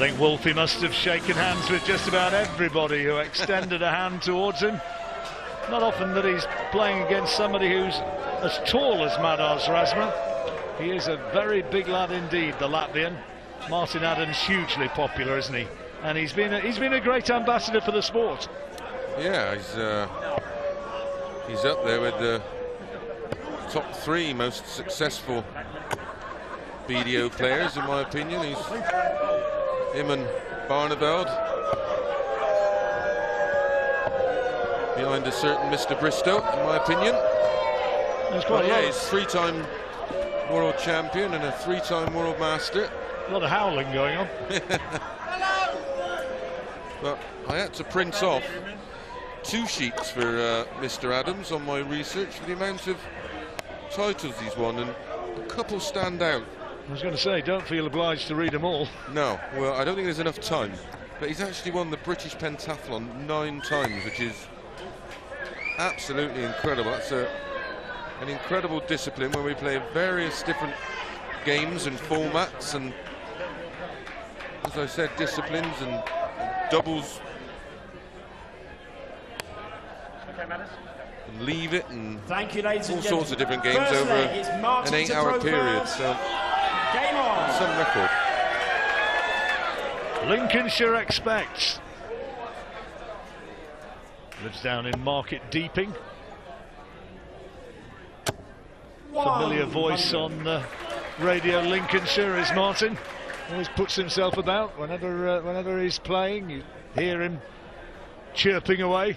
think Wolfie must have shaken hands with just about everybody who extended a hand towards him. Not often that he's playing against somebody who's as tall as Madars Razma. He is a very big lad indeed, the Latvian. Martin Adams, hugely popular, isn't he? And he's been a great ambassador for the sport. Yeah, he's up there with the top 3 most successful BDO players, in my opinion. He's him and Barneveld, behind a certain Mr. Bristow, in my opinion. He's 3-time world champion and a 3-time world master. A lot of howling going on. But I had to print off 2 sheets for Mr. Adams on my research for the amount of titles he's won, and a couple stand out. I was going to say, don't feel obliged to read them all. No, well, I don't think there's enough time. But he's actually won the British Pentathlon 9 times, which is absolutely incredible. That's an incredible discipline where we play various different games and formats, and, as I said, disciplines and doubles. And leave it, and all sorts of different games over an 8-hour period. So, game on. Some record. Lincolnshire expects. Lives down in Market Deeping. Familiar voice on Radio Lincolnshire is Martin. Always puts himself about whenever he's playing. You hear him chirping away.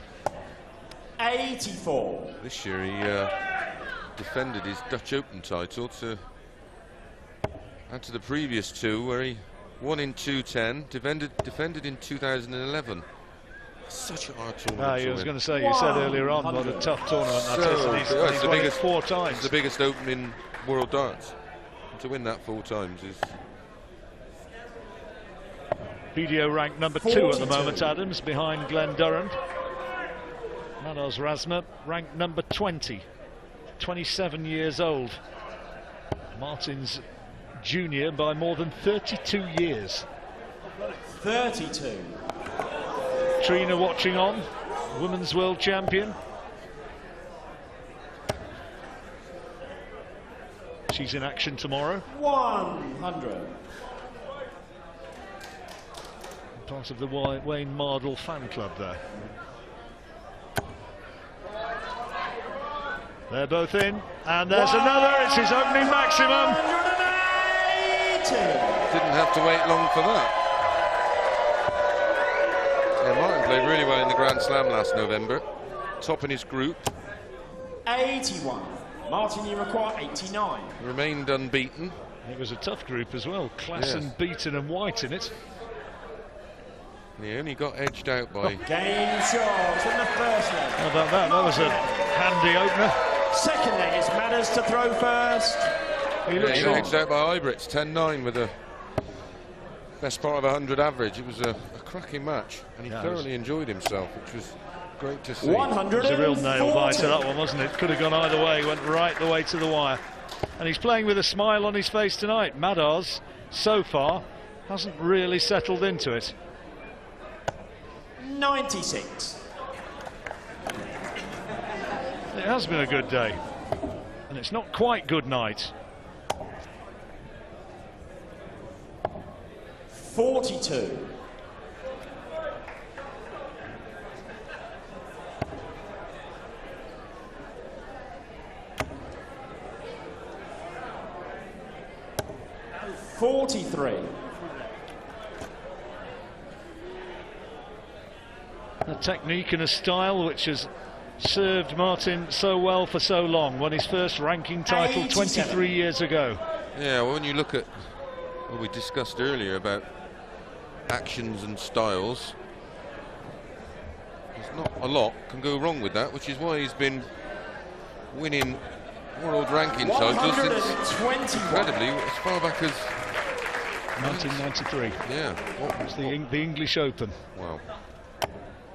84. This year he defended his Dutch Open title to add to the previous 2, where he won in 2010, defended in 2011. Such a hard tournament. I was going to say, you said earlier on what a tough tournament that is, and he's won it 4 times. It's the biggest Open in world darts. And to win that 4 times is... BDO ranked number 2 at the moment, Adams, behind Glenn Durham. Madars Razma ranked number 20, 27 years old. Martin's junior by more than 32 years. 32. Trina watching on, women's world champion. She's in action tomorrow. 100. Part of the Wayne Mardle fan club there. They're both in, and there's another. It's his opening maximum. 180. Didn't have to wait long for that. Yeah, Martin played really well in the Grand Slam last November, top in his group. 81. Martin, you require 89. Remained unbeaten. It was a tough group as well. Klassen, Beaton and White in it. He only got edged out by... Game shot in the first leg. How about that? That was a handy opener. Second leg is Matters to throw first. He got edged out by Ibrits, 10-9 with a best part of 100 average. It was a cracking match, and he thoroughly enjoyed himself, which was great to see. 140. It was a real nail-biter, that one, wasn't it? Could have gone either way. Went right the way to the wire. And he's playing with a smile on his face tonight. Madars, so far, hasn't really settled into it. 96. It has been a good day, and it's not quite good night. 42. .43. A technique and a style which has served Martin so well for so long. Won his first ranking title 23 years ago. Yeah, well, when you look at what we discussed earlier about actions and styles, there's not a lot can go wrong with that, which is why he's been winning world ranking titles since, incredibly, as far back as 1993. Yeah, it was the English Open. Wow,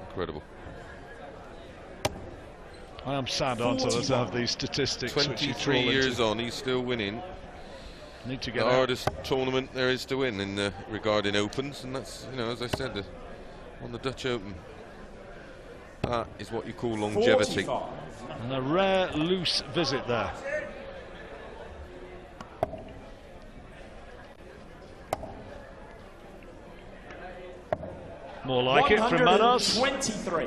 incredible. I am sad, aren't I, to have these statistics. 23 years on, he's still winning. Need to get the out. hardest tournament there is to win in regarding opens, and that's, you know, as I said, on the Dutch Open, that is what you call longevity. 45. And a rare loose visit there. More like it from Manos. 123.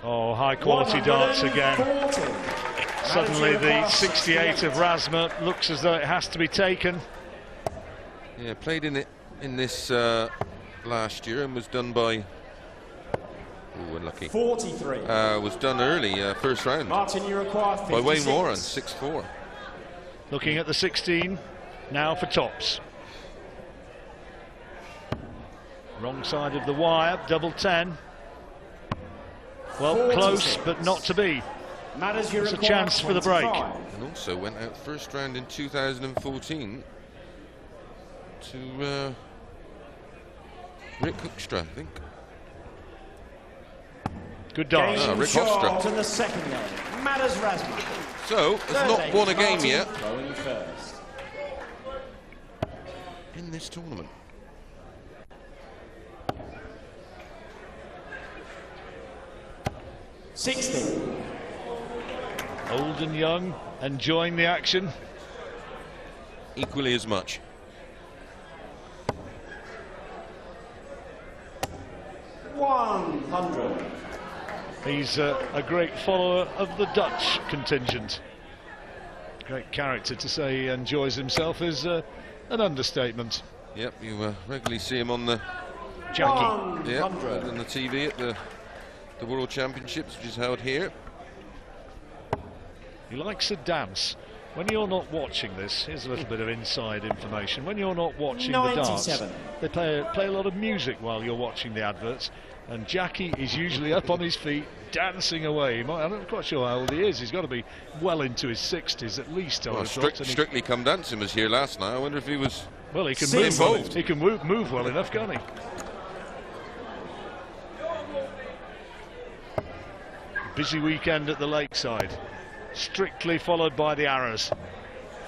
Oh, high quality darts again. 140. Suddenly the 68 of Razma looks as though it has to be taken. Yeah, played in this last year and was done by. Ooh, unlucky. 43. Was done early, first round, Martin, you require 56. by Wayne Warren, 6-4. Looking at the 16 now for tops. Wrong side of the wire, double 10. Well, 46. close, but not to be. Matters, you It's a require chance for the break. 25. And also went out first round in 2014 to Rick Hoekstra, I think. Good dart. Ah, Game Rick shot Hofstra. in the second leg. Matters Razma. So, has not won a game Martin yet throwing first. in this tournament. $60. Old and young, enjoying the action. Equally as much. $100. He's a great follower of the Dutch contingent. Great character. To say he enjoys himself is an understatement. Yep, you regularly see him on the Jackie. yeah, 100. on the TV at the World Championships, which is held here. He likes to dance. When you're not watching this, here's a little bit of inside information. When you're not watching the darts, 97. they play a lot of music while you're watching the adverts. And Jackie is usually up on his feet, dancing away. I'm not quite sure how old he is. He's got to be well into his 60s at least. I would Well, have thought. And Strictly Come Dancing was here last night. I wonder if he was. well, he can See move. involved. He can move well enough, can't he? Busy weekend at the lakeside. Strictly followed by the arrows.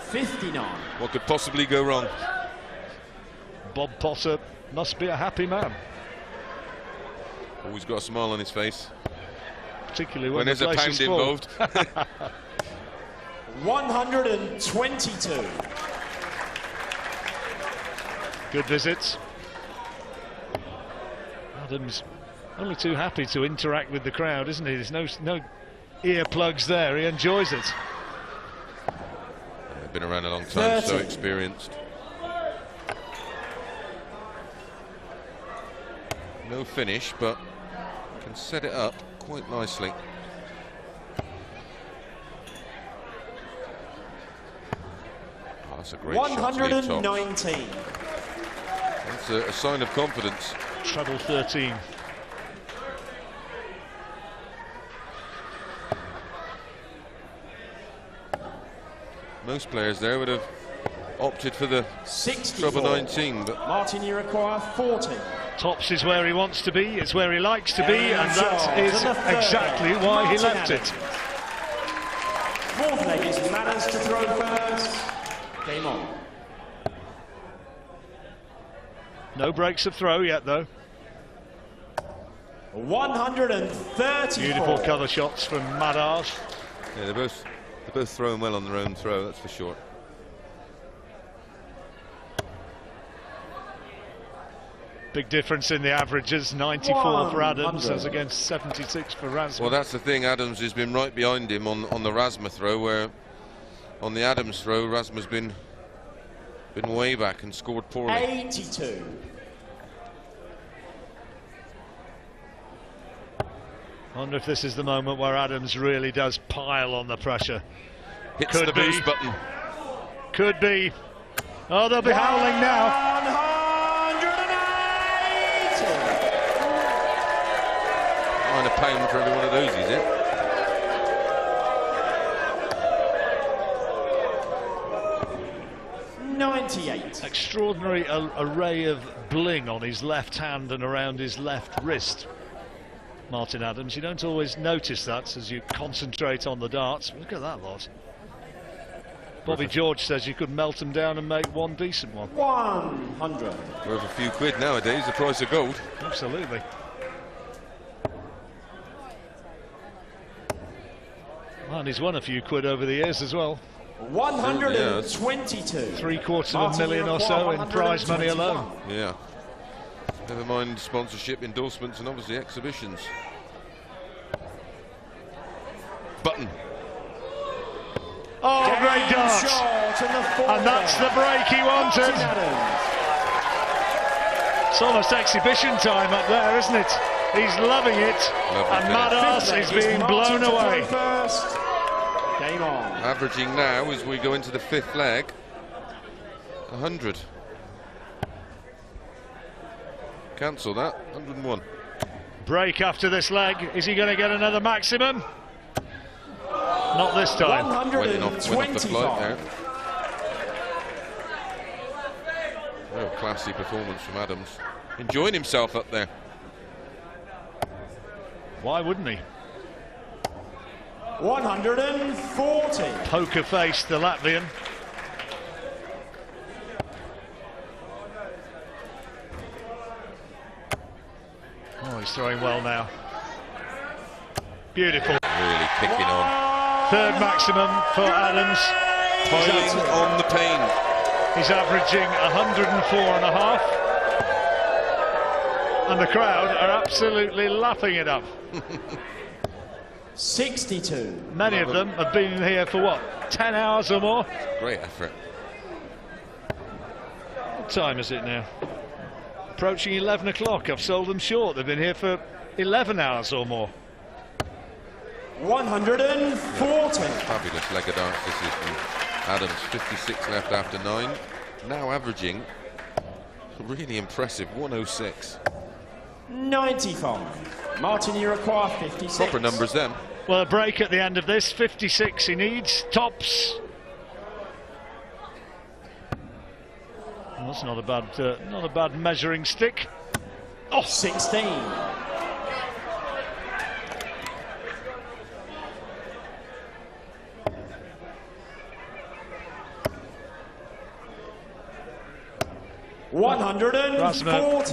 59. What could possibly go wrong? Bob Potter must be a happy man, Always got a smile on his face particularly when when there's the a place pound is full. involved. 122. Good visits. Adams only too happy to interact with the crowd, isn't he? There's no earplugs there. He enjoys it. Been around a long time, so 30. experienced. No finish, but can set it up quite nicely. Oh, that's a great shot to lead tops. 119. That's a sign of confidence. Treble 13. Most players there would have opted for the 64. treble 19, but Martin, you require 40. Tops is where he wants to be, it's where he likes to be, and that Jones is and the third. exactly why he Martin left Adams. it. Fourth leg is Matters to throw first. Game on. No breaks of throw yet, though. 134. Beautiful cover shots from Madars. yeah, they're both throwing well on their own throw, that's for sure. Big difference in the averages, 94 for Adams 100. as against 76 for Razma. Well, that's the thing. Adams has been right behind him on the Razma throw, where on the Adams throw, Razma's been way back and scored poorly. 82. I wonder if this is the moment where Adams really does pile on the pressure. Hits Could the be. boost button. Could be. Oh, they'll be howling now. 180. £9 for every one of those, is it? 98. Extraordinary array of bling on his left hand and around his left wrist, Martin Adams. You don't always notice that as you concentrate on the darts. Look at that lot. Bobby George says you could melt them down and make one decent one. 100. Worth a few quid nowadays, the price of gold. Absolutely. And he's won a few quid over the years as well. 122. $750,000 or so in prize money alone. Yeah. Never mind sponsorship, endorsements, and obviously exhibitions. Button. Oh, great dart. And that's the break he wanted. It's almost exhibition time up there, isn't it? He's loving it. And Madas is being blown away. Game on. Averaging now, as we go into the fifth leg, 100. Cancel that, 101. Break after this leg. Is he going to get another maximum? Not this time. Went off the flight there. Real classy performance from Adams. Enjoying himself up there. Why wouldn't he? 140. Poker face, the Latvian. Oh, he's throwing well now. Beautiful. Really kicking on. Third maximum for Adams. Piling on the pain. He's averaging 104.5. And the crowd are absolutely lapping it up. 62. Many of them have been here for what, 10 hours or more? Great effort. What time is it now? Approaching 11 o'clock. I've sold them short. They've been here for 11 hours or more. 140. Fabulous leg of darts this is from Adams. 56 left after 9. Now averaging, really impressive, 106. 95. Martin, you require 56. Proper numbers then. Well, a break at the end of this. 56 he needs. Tops. Well, that's not a bad measuring stick. Oh, 16. Razma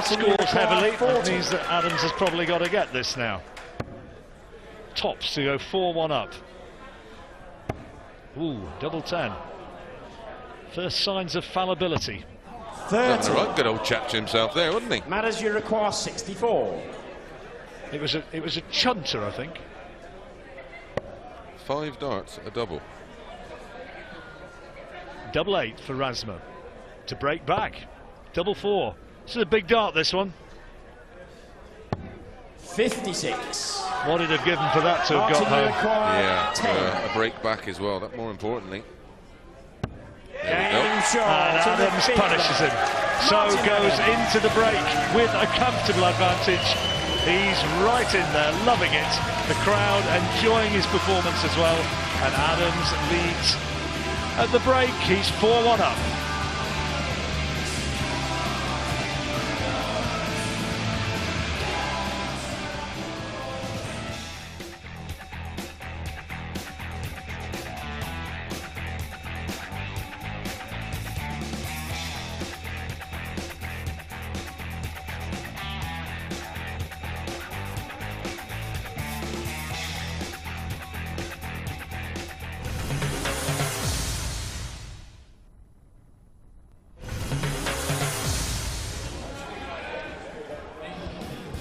scores heavily. That 40. means that Adams has probably got to get this now. Tops to go 4-1 up. Ooh, double 10. First signs of fallibility. 30. Right, good old chap to himself there, wasn't he? Matters, you require 64. It was a chunter, I think. 5 darts, a double. Double 8 for Razma to break back. Double 4. This is a big dart, this one. 56. What did have given for that to have got home? Yeah, a break back as well, that more importantly. There we go. And Adams punishes him. So goes into the break with a comfortable advantage. He's right in there, loving it. The crowd enjoying his performance as well. And Adams leads at the break. He's 4-1 up.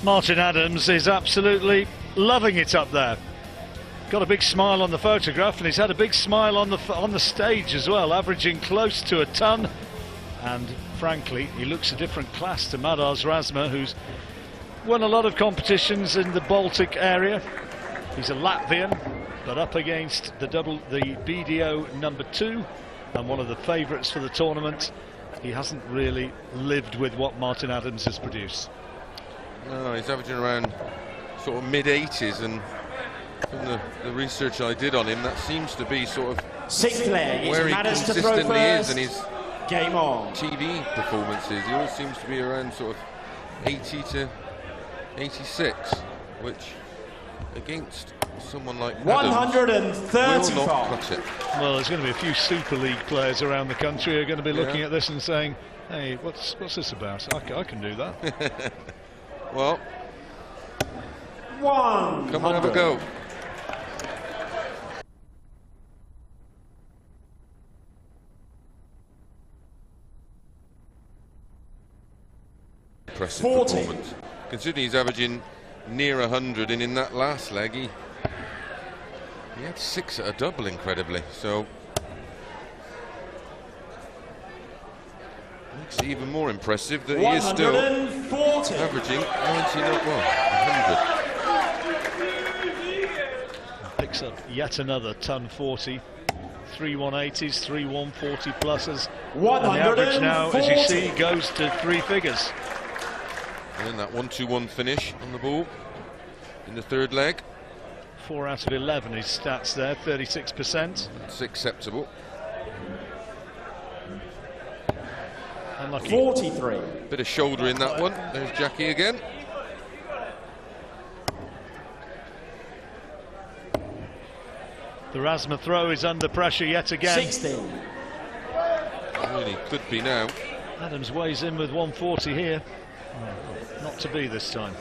Martin Adams is absolutely loving it up there. Got a big smile on the photograph, and he's had a big smile on the stage as well, averaging close to a ton. And frankly, he looks a different class to Madas Razma, who's won a lot of competitions in the Baltic area. He's a Latvian, but up against the BDO #2 and one of the favourites for the tournament. He hasn't really lived with what Martin Adams has produced. No, he's averaging around sort of mid-80s, and From the research I did on him, that seems to be sort of Sixth leg. where he consistently is in his Game on. TV performances. He always seems to be around sort of 80 to 86, which against someone like Adams 135. will not cut it. Well, there's going to be a few Super League players around the country who are going to be looking at this and saying, hey, what's this about? I can do that. Well, 100. come on, have a go. Impressive 40. performance. Considering he's averaging near 100, and in that last leg he had 6 at a double, incredibly. So makes it even more impressive that he is still 140. averaging 100. Picks up yet another ton 40. 3 180s, 3 140 pluses. And the average now, as you see, goes to 3 figures. And that 1-2-1 finish on the ball in the third leg. 4 out of 11 his stats there, 36%. That's acceptable. Unlucky. 43. Bit of shoulder in that one. There's Jackie again. The Razma throw is under pressure yet again. 16. Really could be now. Adams weighs in with 140 here. Not to be this time.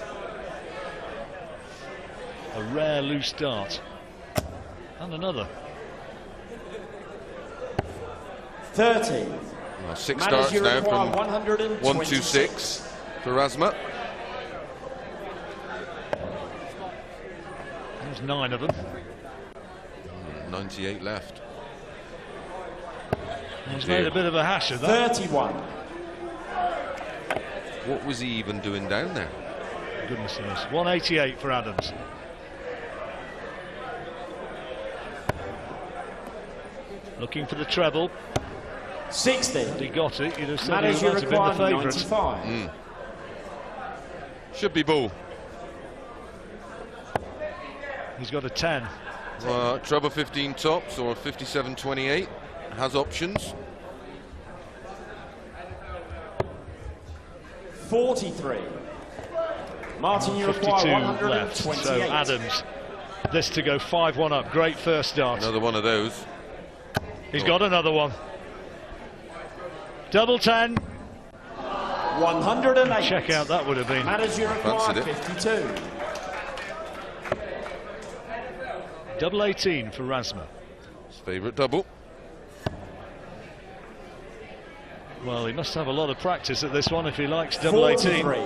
A rare loose dart. And another. 30. Well, 6 Manager starts now require from 1-2-6 for Razma. There's 9 of them. 98 left. He's made a bit of a hash of that. 31. What was he even doing down there? Goodness knows. 188 for Adams. Looking for the treble. 60. And he got it. You'd have said he Manager might have been the required favourite. 95. Should be ball. He's got a 10. Treble 15 tops or 57-28 has options. 43. Martin, you 52 require left. 128. So Adams, this to go 5-1 up. Great first start. Another one of those. He's got another one. Double 10. 108. Check out that would have been. Manager required Fancied it. 52. Double 18 for Razma. His favourite double. Well, he must have a lot of practice at this one if he likes double 18. 43.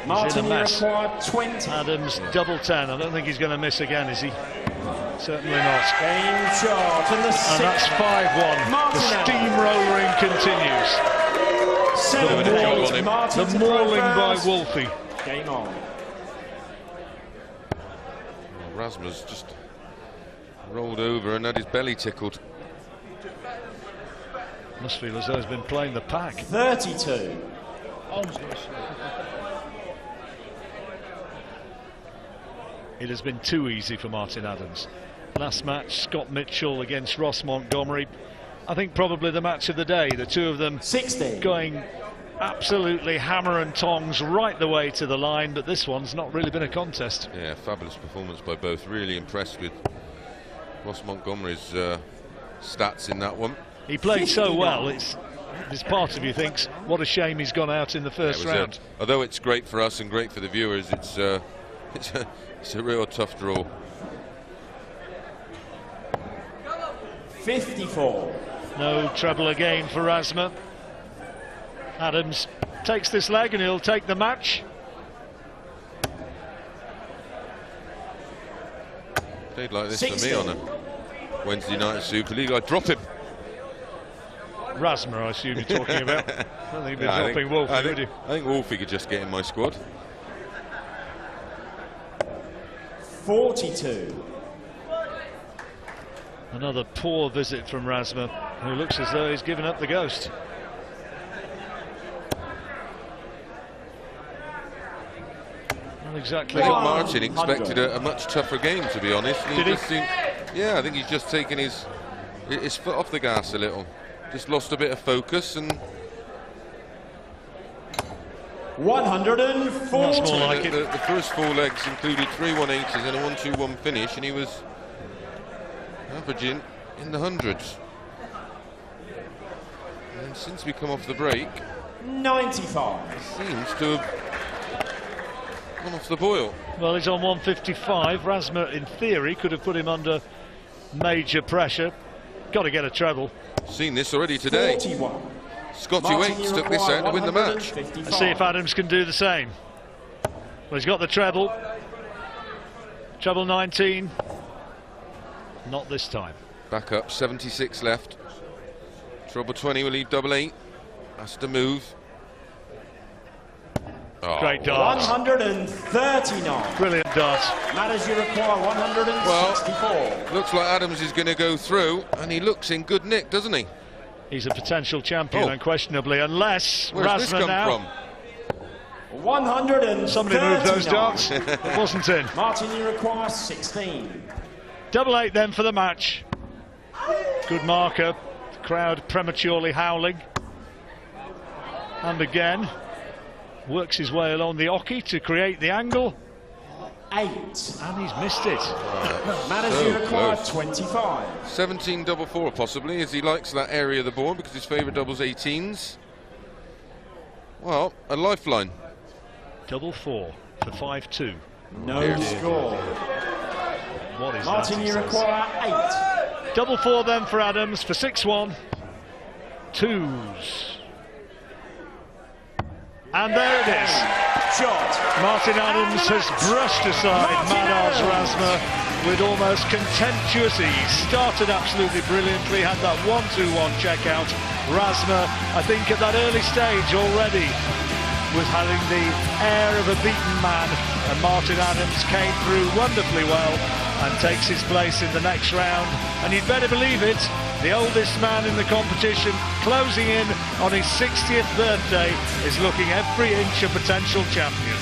Martin, you mess. required 20. Adams double 10. I don't think he's going to miss again, is he? Certainly not. Game charge and the And that's 5-1. The steamrolling continues. 7-8. Martin The to mauling throw by first. Wolfie. Game on. Well, Razma's just rolled over and had his belly tickled. Must feel as though he's been playing the pack. 32. It has been too easy for Martin Adams. Last match, Scott Mitchell against Ross Montgomery. I think probably the match of the day. The two of them 60. going absolutely hammer and tongs right the way to the line, but this one's not really been a contest. Yeah, fabulous performance by both. Really impressed with Ross Montgomery's stats in that one. He played so well, it's part of you thinks, what a shame he's gone out in the first round. Although it's great for us and great for the viewers, it's a real tough draw. 54. No treble again for Razma. Adams takes this leg and he'll take the match. Played like this 60. for me on a Wednesday night at Super League. I'd drop him. Razma, I assume you're talking about. I don't think you'd be dropping Wolfie, would you? I think Wolfie could just get in my squad. 42. Another poor visit from Razma, who looks as though he's given up the ghost. Not exactly. I think Martin expected a much tougher game, to be honest. And Did he? just seemed, yeah, I think he's just taken his foot off the gas a little. Just lost a bit of focus and 140. That's more like it. the first 4 legs included 3 180s and a 1-2-1 finish, and he was averaging in the hundreds. And since we come off the break, 95. seems to have gone off the boil. Well, he's on 155. Razma, in theory, could have put him under major pressure. Got to get a treble. Seen this already today. 41. Scotty Martin, Waits you took this require out to win the match. 155. Let's see if Adams can do the same. Well, he's got the treble. Treble 19. Not this time. Back up, 76 left. Treble 20 will leave double 8. Has to move. Oh, Great dart. 139. Brilliant dart. Matters you require 164. Well, looks like Adams is going to go through, and he looks in good nick, doesn't he? He's a potential champion, Oh. unquestionably, unless Where's this Razma come now. from? 139. Somebody moved those darts. It wasn't in. Martin, you require 16. Double 8 then for the match. Good marker. The crowd prematurely howling. And again, works his way along the oki to create the angle. 8. And he's missed it. Matters So you require close. 25. 17 double 4 possibly, as he likes that area of the board because his favourite double's 18s. Well, a lifeline. Double 4 for 5-2. No Here's- score. What is Martin, that? you require 8. Double 4 then for Adams for 6-1. 2s. And there it is. Shot. Martin Adams has brushed aside Martin Madars Adams. Razma with almost contemptuous ease. Started absolutely brilliantly, had that 1-2-1 check out. Razma, I think at that early stage already, was having the air of a beaten man, and Martin Adams came through wonderfully well and takes his place in the next round. And you'd better believe it, the oldest man in the competition, closing in on his 60th birthday, is looking every inch a potential champion.